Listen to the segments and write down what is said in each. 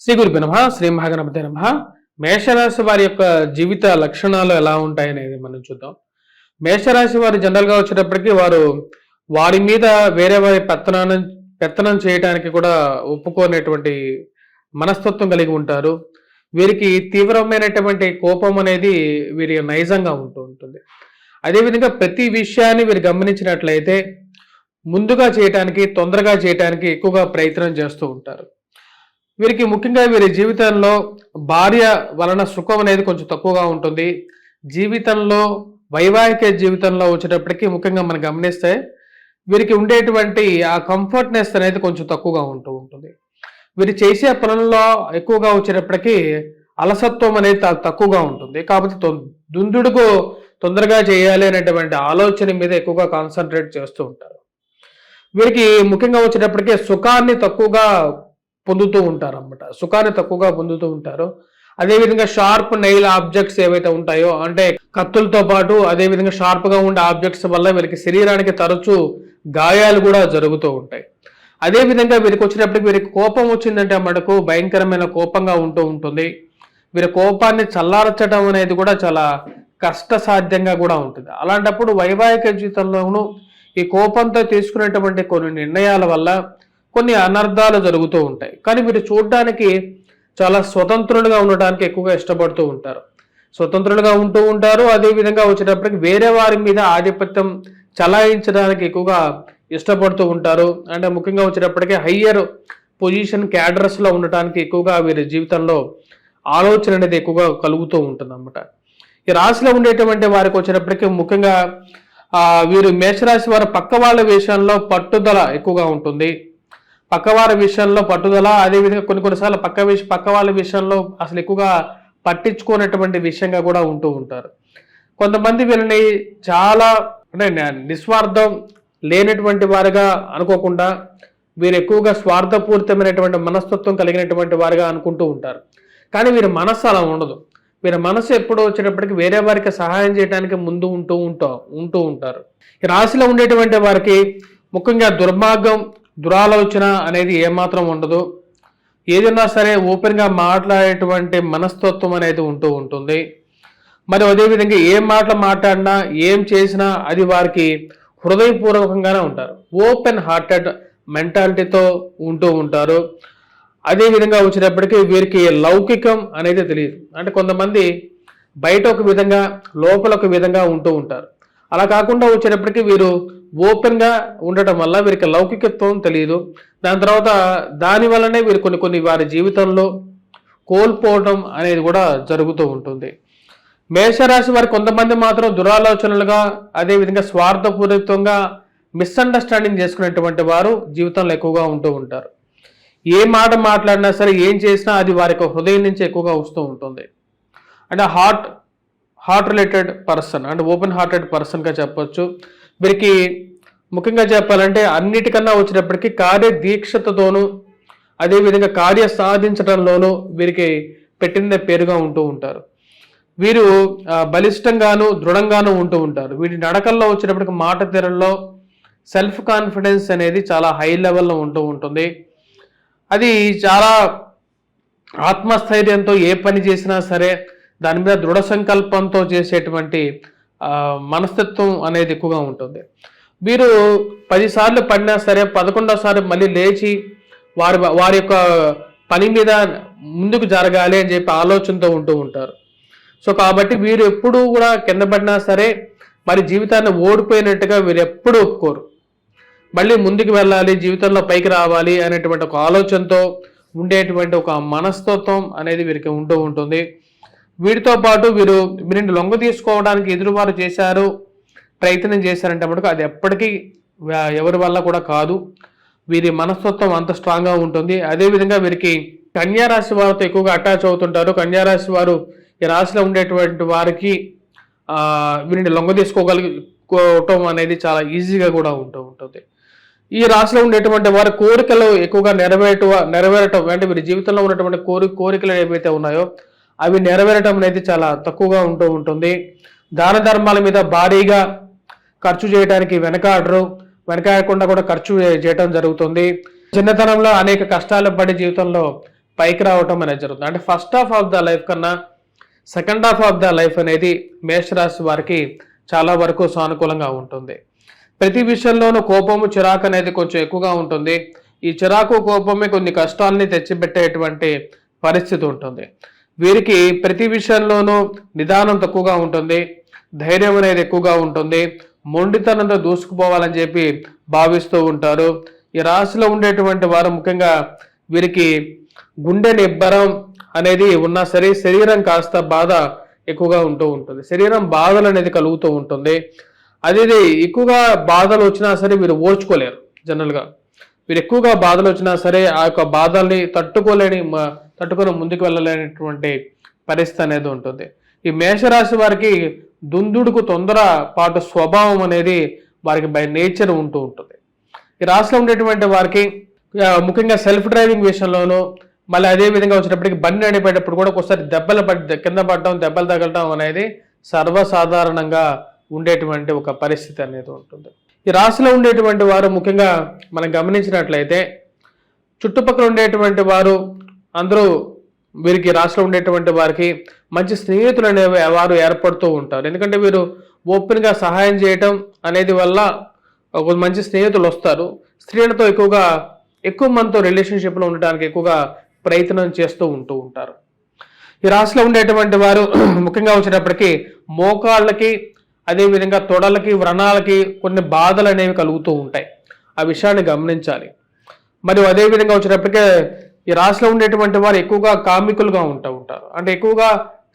శ్రీ గురుభ్యో నమః. శ్రీ మహాగణపతే నమః. మేషరాశి వారి యొక్క జీవిత లక్షణాలు ఎలా ఉంటాయనేది మనం చూద్దాం. మేషరాశి వారు జనరల్ గా వచ్చేటప్పటికి వారి మీద వేరే వారి పెత్తనం చేయడానికి కూడా ఒప్పుకోనేటువంటి మనస్తత్వం కలిగి ఉంటారు. వీరికి తీవ్రమైనటువంటి కోపం అనేది వీరి నైజంగా ఉంటూ ఉంటుంది. అదేవిధంగా ప్రతి విషయాన్ని వీరు గమనించినట్లయితే ముందుగా చేయటానికి, తొందరగా చేయటానికి ఎక్కువగా ప్రయత్నం చేస్తూ ఉంటారు. వీరికి ముఖ్యంగా వీరి జీవితంలో భార్య వలన సుఖం అనేది కొంచెం తక్కువగా ఉంటుంది. జీవితంలో వైవాహిక జీవితంలో వచ్చేటప్పటికి ముఖ్యంగా మనం గమనిస్తే వీరికి ఉండేటువంటి ఆ కంఫర్ట్నెస్ అనేది కొంచెం తక్కువగా ఉంటూ ఉంటుంది. వీరు చేసే పనుల్లో ఎక్కువగా వచ్చేటప్పటికి అలసత్వం అనేది తక్కువగా ఉంటుంది. కాబట్టి దుందుడుకు తొందరగా చేయాలి అనేటువంటి ఆలోచన మీద ఎక్కువగా కాన్సన్ట్రేట్ చేస్తూ ఉంటారు. వీరికి ముఖ్యంగా వచ్చేటప్పటికి సుఖాన్ని తక్కువగా పొందుతూ ఉంటారు అన్నమాట. సుఖాన్ని తక్కువగా పొందుతూ ఉంటారు. అదేవిధంగా షార్ప్ నెయిల్ ఆబ్జెక్ట్స్ ఏవైతే ఉంటాయో, అంటే కత్తులతో పాటు అదేవిధంగా షార్ప్గా ఉండే ఆబ్జెక్ట్స్ వల్ల వీరికి శరీరానికి తరచూ గాయాలు కూడా జరుగుతూ ఉంటాయి. అదేవిధంగా వీరికి వచ్చినప్పటికి వీరికి కోపం వచ్చిందంటే మటుకు భయంకరమైన కోపంగా ఉంటూ ఉంటుంది. వీరి కోపాన్ని చల్లార్చడం అనేది కూడా చాలా కష్టసాధ్యంగా కూడా ఉంటుంది. అలాంటప్పుడు వైవాహిక జీవితంలోనూ ఈ కోపంతో తీసుకునేటువంటి కొన్ని నిర్ణయాల వల్ల కొన్ని అనర్థాలు జరుగుతూ ఉంటాయి. కానీ వీరు చూడడానికి చాలా స్వతంత్రులుగా ఉండడానికి ఎక్కువగా ఇష్టపడుతూ ఉంటారు. స్వతంత్రులుగా ఉంటూ ఉంటారు. అదేవిధంగా వచ్చేటప్పటికి వేరే వారి మీద ఆధిపత్యం చలాయించడానికి ఎక్కువగా ఇష్టపడుతూ ఉంటారు. అంటే ముఖ్యంగా వచ్చేటప్పటికి హయ్యర్ పొజిషన్ క్యాడర్స్లో ఉండటానికి ఎక్కువగా వీరి జీవితంలో ఆలోచన అనేది ఎక్కువగా కలుగుతూ ఉంటుంది అన్నమాట. ఈ రాశిలో ఉండేటువంటి వారికి వచ్చేటప్పటికి ముఖ్యంగా వీరు మేషరాశి వారు పక్క వాళ్ళ విషయంలో పట్టుదల ఎక్కువగా ఉంటుంది. పక్కవారి విషయంలో పట్టుదల, అదేవిధంగా కొన్నిసార్లు పక్క వాళ్ళ విషయంలో అసలు ఎక్కువగా పట్టించుకునేటువంటి విషయంగా కూడా ఉంటూ ఉంటారు. కొంతమంది వీళ్ళని చాలా అంటే నిస్వార్థం లేనటువంటి వారిగా అనుకోకుండా వీరు ఎక్కువగా స్వార్థపూరితమైనటువంటి మనస్తత్వం కలిగినటువంటి వారిగా అనుకుంటూ ఉంటారు. కానీ వీరి మనస్సు అలా ఉండదు. వీరి మనసు ఎప్పుడు వచ్చేటప్పటికి వేరే వారికి సహాయం చేయడానికి ముందు ఉంటూ ఉంటారు. ఈ రాశిలో ఉండేటువంటి వారికి ముఖ్యంగా దుర్మార్గం, దురాలోచన అనేది ఏమాత్రం ఉండదు. ఏదైనా సరే ఓపెన్గా మాట్లాడేటువంటి మనస్తత్వం అనేది ఉంటూ ఉంటుంది. మరి అదేవిధంగా ఏం మాటలు మాట్లాడినా ఏం చేసినా అది వారికి హృదయపూర్వకంగానే ఉంటారు. ఓపెన్ హార్టెడ్ మెంటాలిటీతో ఉంటూ ఉంటారు. అదేవిధంగా వచ్చేటప్పటికి వీరికి లౌకికం అనేది తెలియదు. అంటే కొంతమంది బయట ఒక విధంగా లోపల ఒక విధంగా ఉంటూ ఉంటారు. అలా కాకుండా వచ్చేటప్పటికి వీరు ఓపెన్గా ఉండటం వల్ల వీరికి లౌకికత్వం తెలియదు. దాని తర్వాత దాని వల్లనే వీరు కొన్ని వారి జీవితంలో కోల్పోవడం అనేది కూడా జరుగుతూ ఉంటుంది. మేషరాశి వారి కొంతమంది మాత్రం దురాలోచనలుగా, అదేవిధంగా స్వార్థపూరితంగా మిస్అండర్స్టాండింగ్ చేసుకునేటువంటి వారు జీవితంలో ఎక్కువగా ఉంటూ ఉంటారు. ఏ మాట మాట్లాడినా సరే, ఏం చేసినా అది వారి హృదయం నుంచి ఎక్కువగా వస్తూ ఉంటుంది. అంటే హార్ట్ రిలేటెడ్ పర్సన్, అంటే ఓపెన్ హార్టెడ్ పర్సన్గా చెప్పొచ్చు. వీరికి ముఖ్యంగా చెప్పాలంటే అన్నిటికన్నా వచ్చేటప్పటికి కార్యదీక్షతతోనూ అదేవిధంగా కార్య సాధించడంలోనూ వీరికి పెట్టిన పేరుగా ఉంటూ ఉంటారు. వీరు బలిష్టంగాను దృఢంగాను ఉంటూ ఉంటారు. వీరి నడకల్లో వచ్చేటప్పటికి మాట తీరుల్లో సెల్ఫ్ కాన్ఫిడెన్స్ అనేది చాలా హై లెవెల్లో ఉంటూ ఉంటుంది. అది చాలా ఆత్మస్థైర్యంతో ఏ పని చేసినా సరే దాని మీద దృఢ సంకల్పంతో చేసేటువంటి మనస్తత్వం అనేది ఎక్కువగా ఉంటుంది. వీరు 10 సార్లు పడినా సరే 11వ సారి మళ్ళీ లేచి వారి యొక్క పని మీద ముందుకు జరగాలి అని చెప్పి ఆలోచనతో ఉంటూ ఉంటారు. సో కాబట్టి వీరు ఎప్పుడూ కూడా కింద పడినా సరే మరి జీవితాన్ని ఓడిపోయినట్టుగా వీరు ఎప్పుడూ ఒప్పుకోరు. మళ్ళీ ముందుకు వెళ్ళాలి, జీవితంలో పైకి రావాలి అనేటువంటి ఒక ఆలోచనతో ఉండేటువంటి ఒక మనస్తత్వం అనేది వీరికి ఉంటూ ఉంటుంది. వీటితో పాటు వీరిని లొంగ తీసుకోవడానికి ఎదురువారు ప్రయత్నం చేశారంటే మటుకు అది ఎప్పటికీ ఎవరి వల్ల కూడా కాదు. వీరి మనస్తత్వం అంత స్ట్రాంగ్గా ఉంటుంది. అదేవిధంగా వీరికి కన్యారాశి వారితో ఎక్కువగా అటాచ్ అవుతుంటారు. కన్యారాశి వారు ఈ రాశిలో ఉండేటువంటి వారికి వీరిని లొంగ తీసుకోగలుగుకోవటం అనేది చాలా ఈజీగా కూడా ఉంటూ ఉంటుంది. ఈ రాశిలో ఉండేటువంటి వారి కోరికలు ఎక్కువగా నెరవేరటం అంటే వీరి జీవితంలో ఉన్నటువంటి కోరికలు ఏవైతే ఉన్నాయో అవి నెరవేరటం అనేది చాలా తక్కువగా ఉంటూ ఉంటుంది. దాన ధర్మాల మీద భారీగా ఖర్చు చేయడానికి వెనకాడకుండా కూడా ఖర్చు చేయడం జరుగుతుంది. చిన్నతనంలో అనేక కష్టాలు పడి జీవితంలో పైకి రావటం అనేది జరుగుతుంది. అంటే first half of the life కన్నా second half of the life అనేది మేషరాశి వారికి చాలా వరకు సానుకూలంగా ఉంటుంది. ప్రతి విషయంలోనూ కోపము చిరాకు అనేది కొంచెం ఎక్కువగా ఉంటుంది. ఈ చిరాకు కోపమే కొన్ని కష్టాలని తెచ్చిపెట్టేటువంటి పరిస్థితి ఉంటుంది. వీరికి ప్రతి విషయంలోనూ నిదానం తక్కువగా ఉంటుంది, ధైర్యం అనేది ఎక్కువగా ఉంటుంది, మొండితనంతో దూసుకుపోవాలని చెప్పి భావిస్తూ ఉంటారు. ఈ రాశిలో ఉండేటువంటి వారు ముఖ్యంగా వీరికి గుండె నిబ్బరం అనేది ఉన్నా సరే శరీరం కాస్త బాధ ఎక్కువగా ఉంటూ ఉంటుంది. శరీరం బాధలు అనేది కలుగుతూ ఉంటుంది. అది ఎక్కువగా బాధలు వచ్చినా సరే వీరు ఓర్చుకోలేరు. జనరల్గా వీరు ఎక్కువగా బాధలు వచ్చినా సరే ఆ యొక్క బాధల్ని తట్టుకొని ముందుకు వెళ్ళలేనటువంటి పరిస్థితి అనేది ఉంటుంది. ఈ మేషరాశి వారికి దుందుడుకు తొందరపాటు స్వభావం అనేది వారికి బై నేచర్ ఉంటూ ఉంటుంది. ఈ రాశిలో ఉండేటువంటి వారికి ముఖ్యంగా సెల్ఫ్ డ్రైవింగ్ విషయంలోనూ మళ్ళీ అదే విధంగా వచ్చినప్పటికీ బండి నడిపేటప్పుడు కూడా ఒకసారి కింద పడటం దెబ్బలు తగలటం అనేది సర్వసాధారణంగా ఉండేటువంటి ఒక పరిస్థితి అనేది ఉంటుంది. ఈ రాశిలో ఉండేటువంటి వారు ముఖ్యంగా మనం గమనించినట్లయితే చుట్టుపక్కల ఉండేటువంటి వారు అందరూ వీరికి రాశిలో ఉండేటువంటి వారికి మంచి స్నేహితులు అనేవి వారు ఏర్పడుతూ ఉంటారు. ఎందుకంటే వీరు ఓపెన్గా సహాయం చేయటం అనేది వల్ల ఒక మంచి స్నేహితులు వస్తారు. స్త్రీలతో ఎక్కువ మందితో రిలేషన్షిప్లో ఉండడానికి ఎక్కువగా ప్రయత్నం చేస్తూ ఉంటారు. ఈ రాశిలో ఉండేటువంటి వారు ముఖ్యంగా వచ్చేటప్పటికి మోకాళ్ళకి అదేవిధంగా తొడలకి వ్రణాలకి కొన్ని బాధలు అనేవి కలుగుతూ ఉంటాయి. ఆ విషయాన్ని గమనించాలి. మరియు అదేవిధంగా వచ్చేటప్పటికే ఈ రాశిలో ఉండేటువంటి వారు ఎక్కువగా కామికులుగా ఉంటారు. అంటే ఎక్కువగా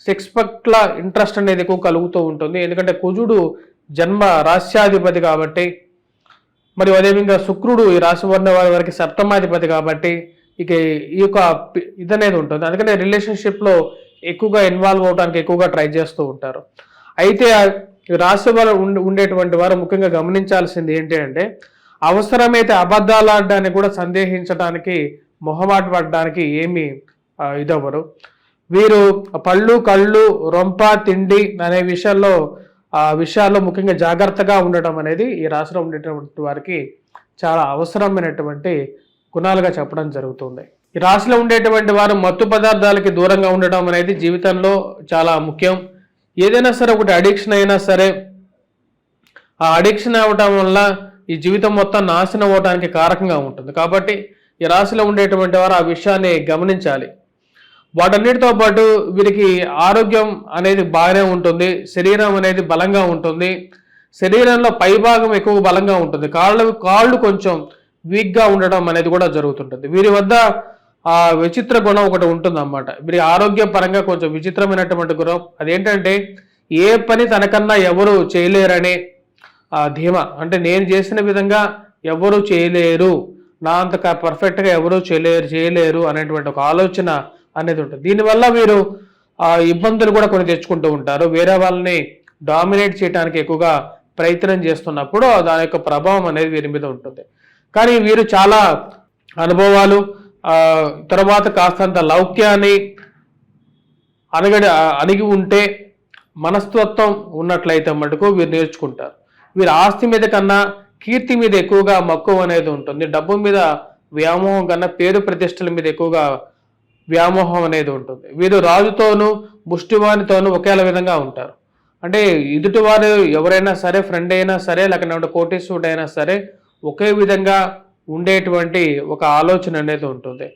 సెక్స్ పట్ల ఇంట్రెస్ట్ అనేది ఎక్కువ కలుగుతూ ఉంటుంది. ఎందుకంటే కుజుడు జన్మ రాశ్యాధిపతి కాబట్టి, మరియు అదేవిధంగా శుక్రుడు ఈ రాశి వర్ణ వారికి సప్తమాధిపతి కాబట్టి ఇక ఈ యొక్క ఇదనేది ఉంటుంది. అందుకనే రిలేషన్షిప్లో ఎక్కువగా ఇన్వాల్వ్ అవడానికి ఎక్కువగా ట్రై చేస్తూ ఉంటారు. అయితే ఈ రాశి వారు ఉండేటువంటి వారు ముఖ్యంగా గమనించాల్సింది ఏంటి అంటే అవసరమైతే అబద్ధాలు ఆడడానికి కూడా సందేహించడానికి మొహమాట పడడానికి ఏమి ఇదవ్వరు. వీరు పళ్ళు కళ్ళు రొంప తిండి అనే విషయాల్లో ముఖ్యంగా జాగ్రత్తగా ఉండటం అనేది ఈ రాశిలో ఉండేటువంటి వారికి చాలా అవసరమైనటువంటి గుణాలుగా చెప్పడం జరుగుతుంది. ఈ రాశిలో ఉండేటువంటి వారు మత్తు పదార్థాలకి దూరంగా ఉండటం అనేది జీవితంలో చాలా ముఖ్యం. ఏదైనా సరే ఒకటి అడిక్షన్ అయినా సరే ఆ అడిక్షన్ అవ్వటం వల్ల ఈ జీవితం మొత్తం నాశనం అవ్వడానికి కారకంగా ఉంటుంది. కాబట్టి ఈ రాశిలో ఉండేటువంటి వారు ఆ విషయాన్ని గమనించాలి. వాటన్నిటితో పాటు వీరికి ఆరోగ్యం అనేది బాగానే ఉంటుంది, శరీరం అనేది బలంగా ఉంటుంది, శరీరంలో పైభాగం ఎక్కువ బలంగా ఉంటుంది, కాళ్ళు కొంచెం వీక్గా ఉండడం అనేది కూడా జరుగుతుంటుంది. వీరి వద్ద ఆ విచిత్ర గుణం ఒకటి ఉంటుందన్నమాట. వీరి ఆరోగ్యపరంగా కొంచెం విచిత్రమైనటువంటి గుణం అదేంటంటే ఏ పని తనకన్నా ఎవరు చేయలేరనే ధీమా. అంటే నేను చేసిన విధంగా ఎవరు చేయలేరు, నా అంత పర్ఫెక్ట్గా ఎవరు చేయలేరు అనేటువంటి ఒక ఆలోచన అనేది ఉంటుంది. దీనివల్ల వీరు ఇబ్బందులు కూడా కొన్ని తెచ్చుకుంటూ ఉంటారు. వేరే వాళ్ళని డామినేట్ చేయడానికి ఎక్కువగా ప్రయత్నం చేస్తున్నప్పుడు దాని యొక్క ప్రభావం అనేది వీరి మీద ఉంటుంది. కానీ వీరు చాలా అనుభవాలు తర్వాత కాస్తంత లౌక్యాన్ని అణిగి ఉంటే మనస్తత్వం ఉన్నట్లయితే మటుకు వీరు నేర్చుకుంటారు. వీరు ఆస్తి మీద కన్నా కీర్తి మీద ఎక్కువగా మక్కువ అనేది ఉంటుంది. డబ్బు మీద వ్యామోహం కన్నా పేరు ప్రతిష్టల మీద ఎక్కువగా వ్యామోహం అనేది ఉంటుంది. వీరు రాజుతోనూ ముష్టివానితోనూ ఒకేలా విధంగా ఉంటారు. అంటే ఎదుటివారు ఎవరైనా సరే, ఫ్రెండ్ అయినా సరే, లేకపోతే కోటీశ్వరుడు అయినా సరే ఒకే విధంగా ఉండేటువంటి ఒక ఆలోచన అనేది ఉంటుంది.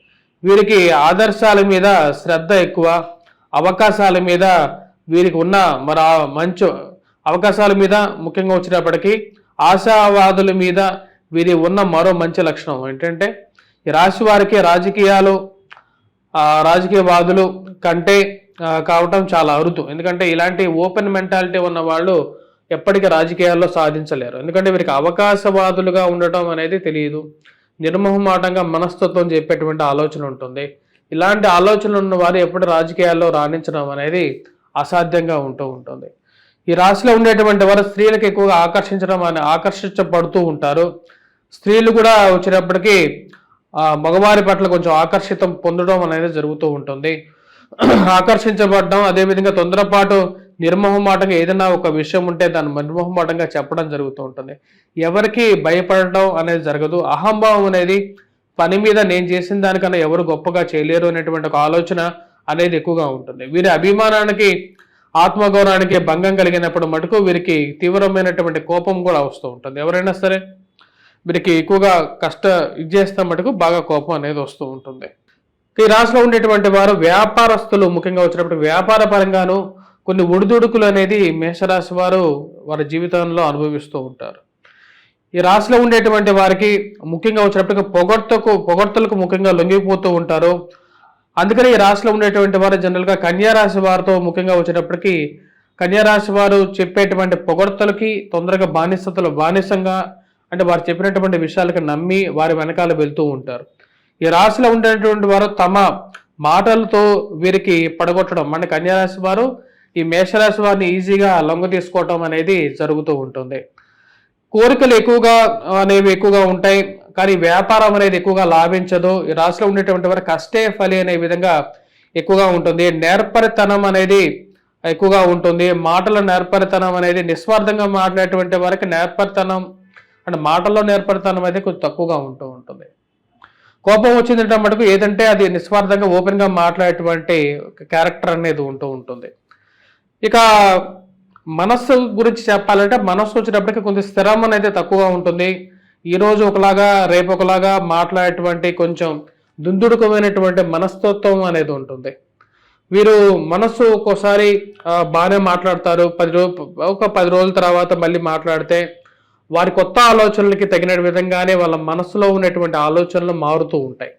వీరికి ఆదర్శాల మీద శ్రద్ధ ఎక్కువ, అవకాశాల మీద వీరికి ఉన్న మంచి అవకాశాల మీద ముఖ్యంగా వచ్చినప్పటికీ ఆశావాదుల మీద వీరి ఉన్న మరో మంచి లక్షణం ఏంటంటే ఈ రాశి వారికి రాజకీయవాదులు కంటే కావటం చాలా అరుదు. ఎందుకంటే ఇలాంటి ఓపెన్ మెంటాలిటీ ఉన్న వాళ్ళు ఎప్పటికీ రాజకీయాల్లో సాధించలేరు. ఎందుకంటే వీరికి అవకాశవాదులుగా ఉండటం అనేది తెలియదు, నిర్మోహమాటంగా మనస్తత్వం చెప్పేటువంటి ఆలోచన ఉంటుంది. ఇలాంటి ఆలోచనలు ఉన్న వారు ఎప్పుడు రాజకీయాల్లో రాణించడం అనేది అసాధ్యంగా ఉంటుంది. ఈ రాశిలో ఉండేటువంటి వారు స్త్రీలకు ఎక్కువగా ఆకర్షించబడుతూ ఉంటారు. స్త్రీలు కూడా వచ్చినప్పటికీ మగవారి పట్ల కొంచెం ఆకర్షితం పొందడం అనేది జరుగుతూ ఉంటుంది. ఆకర్షించబడడం, అదేవిధంగా తొందరపాటు నిర్మోహమాటంగా ఏదైనా ఒక విషయం ఉంటే దాన్ని నిర్మోహమాటంగా చెప్పడం జరుగుతూ ఉంటుంది. ఎవరికి భయపడడం అనేది జరగదు. అహంభావం అనేది పని మీద నేను చేసిన దానికన్నా ఎవరు గొప్పగా చేయలేరు అనేటువంటి ఒక ఆలోచన అనేది ఎక్కువగా ఉంటుంది. వీరి అభిమానానికి ఆత్మగౌరవానికి భంగం కలిగినప్పుడు మటుకు వీరికి తీవ్రమైనటువంటి కోపం కూడా వస్తూ ఉంటుంది. ఎవరైనా సరే వీరికి ఎక్కువగా ఇది చేస్తే మటుకు బాగా కోపం అనేది వస్తూ ఉంటుంది. ఈ రాశిలో ఉండేటువంటి వారు వ్యాపారస్తులు ముఖ్యంగా వచ్చినప్పుడు వ్యాపార పరంగాను కొన్ని ఒడిదుడుకులు అనేది మేషరాశి వారు వారి జీవితంలో అనుభవిస్తూ ఉంటారు. ఈ రాశిలో ఉండేటువంటి వారికి ముఖ్యంగా వచ్చినప్పటికీ పొగడ్తలకు ముఖ్యంగా లొంగిపోతూ ఉంటారు. అందుకని ఈ రాశిలో ఉండేటువంటి వారు జనరల్గా కన్యారాశి వారితో ముఖ్యంగా వచ్చేటప్పటికీ కన్యారాశి వారు చెప్పేటువంటి పొగడ్తలకి తొందరగా బానిసంగా అంటే వారు చెప్పినటువంటి విషయాలకు నమ్మి వారి వెనకాల వెళ్తూ ఉంటారు. ఈ రాశిలో ఉండేటువంటి వారు తమ మాటలతో వీరికి పడగొట్టడం, మన కన్యారాశి వారు ఈ మేషరాశి వారిని ఈజీగా లొంగ తీసుకోవటం అనేది జరుగుతూ ఉంటుంది. కోరికలు ఎక్కువగా ఉంటాయి, కానీ వ్యాపారం అనేది ఎక్కువగా లాభించదు. ఈ రాశిలో ఉండేటువంటి వారు కష్టే ఫలి అనే విధంగా ఎక్కువగా ఉంటుంది. నేర్పరితనం అనేది ఎక్కువగా ఉంటుంది. మాటల నేర్పరితనం అనేది నిస్వార్థంగా మాట్లాడేటువంటి వారికి నేర్పరితనం అంటే మాటల్లో నేర్పరితనం అయితే కొంచెం తక్కువగా ఉంటుంది. కోపం వచ్చిందంటే మటుకు ఏదంటే అది నిస్వార్థంగా ఓపెన్గా మాట్లాడేటువంటి క్యారెక్టర్ అనేది ఉంటుంది. ఇక మనస్సు గురించి చెప్పాలంటే మనస్సు వచ్చినప్పటికీ కొంచెం స్థిరం అనేది తక్కువగా ఉంటుంది. ఈరోజు ఒకలాగా రేపు ఒకలాగా మాట్లాడేటువంటి కొంచెం దుందుడుకమైనటువంటి మనస్తత్వం అనేది ఉంటుంది. వీరు మనస్సు ఒక్కోసారి బాగానే మాట్లాడతారు, 10 రోజుల తర్వాత మళ్ళీ మాట్లాడితే వారి కొత్త ఆలోచనలకి తగిన విధంగానే వాళ్ళ మనసులో ఉన్నటువంటి ఆలోచనలు మారుతూ ఉంటాయి.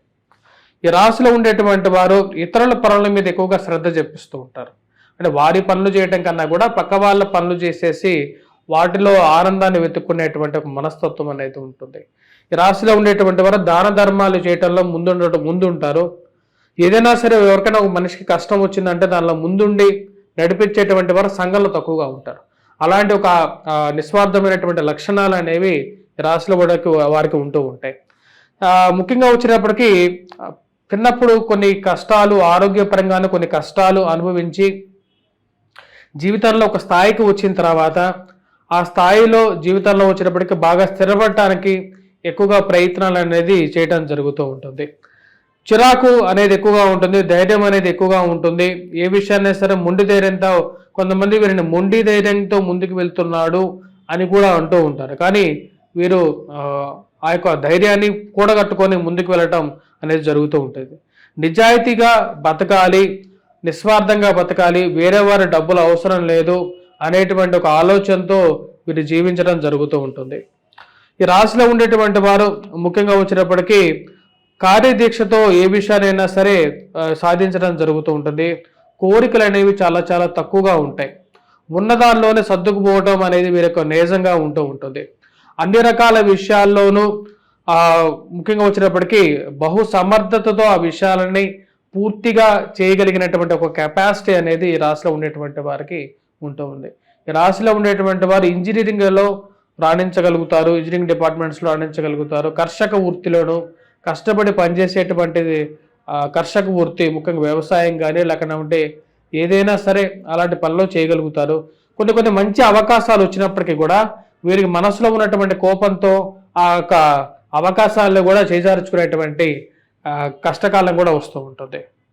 ఈ రాశిలో ఉండేటువంటి వారు ఇతరుల పనుల మీద ఎక్కువగా శ్రద్ధ చూపిస్తూ ఉంటారు. అంటే వారి పనులు చేయటం కన్నా కూడా పక్క వాళ్ళ పనులు చేసేసి వాటిలో ఆనందాన్ని వెతుక్కునేటువంటి ఒక మనస్తత్వం అనేది ఉంటుంది. ఈ రాశిలో ఉండేటువంటి వారు దాన ధర్మాలు చేయటంలో ముందుంటారు. ఏదైనా సరే ఎవరికైనా ఒక మనిషికి కష్టం వచ్చిందంటే దానిలో ముందుండి నడిపించేటువంటి వారు సంఘంలో తక్కువగా ఉంటారు. అలాంటి ఒక నిస్వార్థమైనటువంటి లక్షణాలు అనేవి రాశిలో వారికి ఉంటూ ఉంటాయి. ముఖ్యంగా వచ్చినప్పటికీ చిన్నప్పుడు కొన్ని కష్టాలు ఆరోగ్యపరంగానే కొన్ని కష్టాలు అనుభవించి జీవితంలో ఒక స్థాయికి వచ్చిన తర్వాత ఆ స్థాయిలో జీవితంలో వచ్చినప్పటికీ బాగా స్థిరపడటానికి ఎక్కువగా ప్రయత్నాలు అనేది చేయడం జరుగుతూ ఉంటుంది. చిరాకు అనేది ఎక్కువగా ఉంటుంది, ధైర్యం అనేది ఎక్కువగా ఉంటుంది. ఏ విషయాన్ని సరే మొండి ధైర్యంతో కొంతమంది వీరిని మొండి ధైర్యంతో ముందుకు వెళ్తున్నాడు అని కూడా అంటూ ఉంటారు. కానీ వీరు ఆ యొక్క ధైర్యాన్ని కూడగట్టుకొని ముందుకు వెళ్ళటం అనేది జరుగుతూ ఉంటుంది. నిజాయితీగా బతకాలి, నిస్వార్థంగా బతకాలి, వేరే వారి డబ్బులు అవసరం లేదు అనేటువంటి ఒక ఆలోచనతో వీరు జీవించడం జరుగుతూ ఉంటుంది. ఈ రాశిలో ఉండేటువంటి వారు ముఖ్యంగా వచ్చినప్పటికీ కార్యదీక్షతో ఏ విషయాన్నైనా సరే సాధించడం జరుగుతూ ఉంటుంది. కోరికలు అనేవి చాలా చాలా తక్కువగా ఉంటాయి. ఉన్నదానిలోనే సర్దుకుపోవటం అనేది వీరికి నేజంగా ఉంటుంది. అన్ని రకాల విషయాల్లోనూ ముఖ్యంగా వచ్చినప్పటికీ బహు సమర్థతతో ఆ విషయాలని పూర్తిగా చేయగలిగినటువంటి ఒక కెపాసిటీ అనేది ఈ రాశిలో ఉండేటువంటి వారికి ఉంటుంది. ఈ రాశిలో ఉండేటువంటి వారు ఇంజనీరింగ్లో రాణించగలుగుతారు, ఇంజనీరింగ్ డిపార్ట్మెంట్స్లో రాణించగలుగుతారు. కర్షక వృత్తిలోనూ కష్టపడి పనిచేసేటువంటి కర్షక వృత్తి ముఖ్యంగా వ్యవసాయం కానీ లేకపోతే ఏదైనా సరే అలాంటి పనులు చేయగలుగుతారు. కొన్ని మంచి అవకాశాలు వచ్చినప్పటికీ కూడా వీరికి మనసులో ఉన్నటువంటి కోపంతో ఆ యొక్క అవకాశాలను కూడా చేజార్చుకునేటువంటి కష్టకాలం కూడా వస్తూ ఉంటుంది.